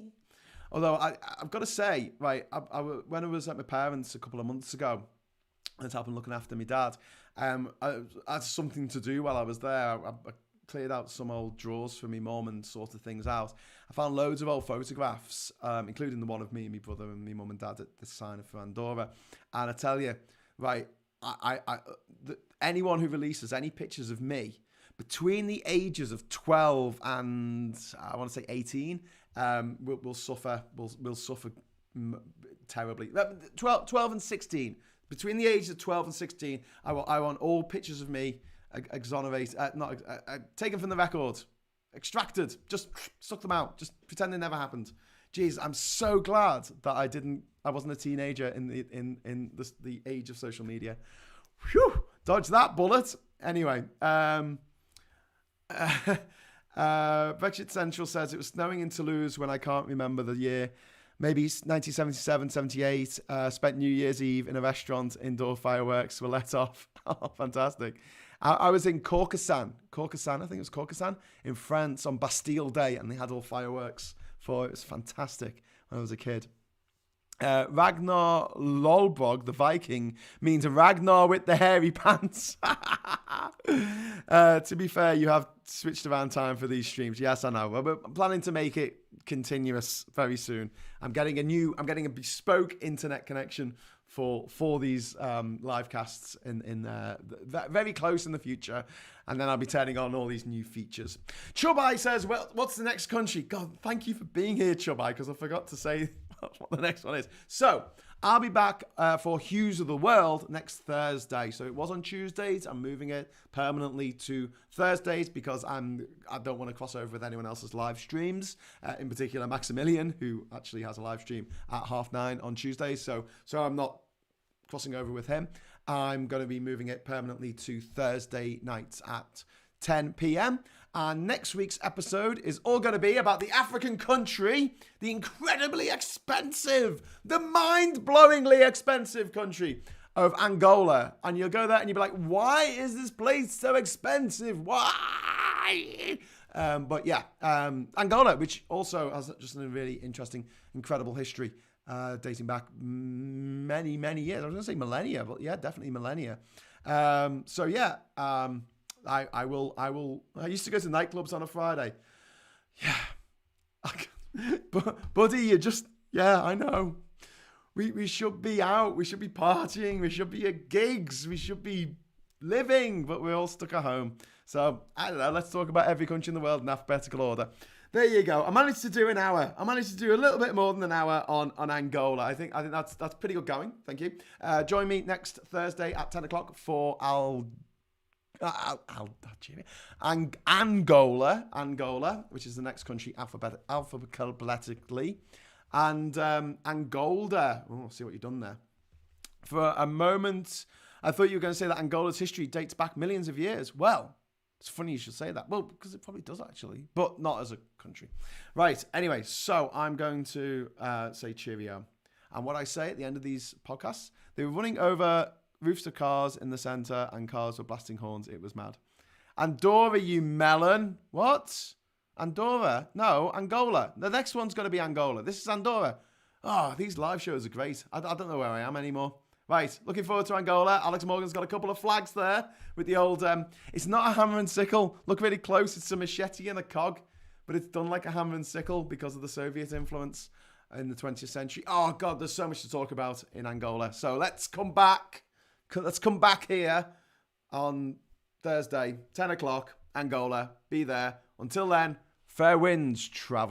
Although I've got to say, right, when I was at my parents a couple of months ago, I was helping looking after my dad. I had something to do while I was there. I cleared out some old drawers for my mum and sorted things out. I found loads of old photographs, including the one of me and my brother and my mum and dad at the sign for Andorra. And I tell you, right, anyone who releases any pictures of me between the ages of 12 and I want to say 18 will suffer. Will suffer terribly. 12 and 16. Between the ages of 12 and 16, I want all pictures of me taken from the record, extracted, just suck them out, just pretend they never happened. Jeez, I'm so glad that I wasn't a teenager in the age of social media. Whew, dodge that bullet. Anyway, Brexit Central says it was snowing in Toulouse when I can't remember the year. Maybe 1977, 78, spent New Year's Eve in a restaurant, indoor fireworks were let off. Oh, fantastic. I was in Caucasan, I think it was Caucasan, in France on Bastille Day, and they had all fireworks for it. It was fantastic when I was a kid. Ragnar Lolbrog, the Viking, means Ragnar with the hairy pants. To be fair, you have switched around time for these streams. Yes, I know. But I'm planning to make it continuous very soon. I'm getting a bespoke internet connection for these live casts in very close in the future, and then I'll be turning on all these new features. Chubai says, well, what's the next country? God, thank you for being here, Chubai, because I forgot to say what the next one is. So I'll be back for Hughes of the World next Thursday. So it was on Tuesdays. I'm moving it permanently to Thursdays because I don't want to cross over with anyone else's live streams. In particular, Maximilian, who actually has a live stream at 9:30 on Tuesdays. So I'm not crossing over with him. I'm going to be moving it permanently to Thursday nights at 10 p.m. And next week's episode is all going to be about the African country, the incredibly expensive, the mind-blowingly expensive country of Angola. And you'll go there and you'll be like, why is this place so expensive? Why? But yeah, Angola, which also has just a really interesting, incredible history dating back many, many years. I was going to say millennia, but yeah, definitely millennia. So yeah, I will. I used to go to nightclubs on a Friday. Yeah. But buddy, I know. We should be out. We should be partying. We should be at gigs. We should be living, but we're all stuck at home. So I don't know. Let's talk about every country in the world in alphabetical order. There you go. I managed to do an hour. I managed to do a little bit more than an hour on Angola. I think that's pretty good going. Thank you. Join me next Thursday at 10 o'clock for Angola, which is the next country alphabetically, and Angola. Oh, see what you've done there. For a moment, I thought you were going to say that Angola's history dates back millions of years. Well, it's funny you should say that. Well, because it probably does actually, but not as a country. Right. Anyway, so I'm going to say cheerio. And what I say at the end of these podcasts, they were running over roofs of cars in the centre and cars were blasting horns. It was mad. Andorra, you melon. What? Andorra? No, Angola. The next one's going to be Angola. This is Andorra. Oh, these live shows are great. I don't know where I am anymore. Right, looking forward to Angola. Alex Morgan's got a couple of flags there with the old... it's not a hammer and sickle. Look really close. It's a machete and a cog. But it's done like a hammer and sickle because of the Soviet influence in the 20th century. Oh, God, there's so much to talk about in Angola. So let's come back. Let's come back here on Thursday, 10 o'clock, Angola. Be there. Until then, fair winds, traveller.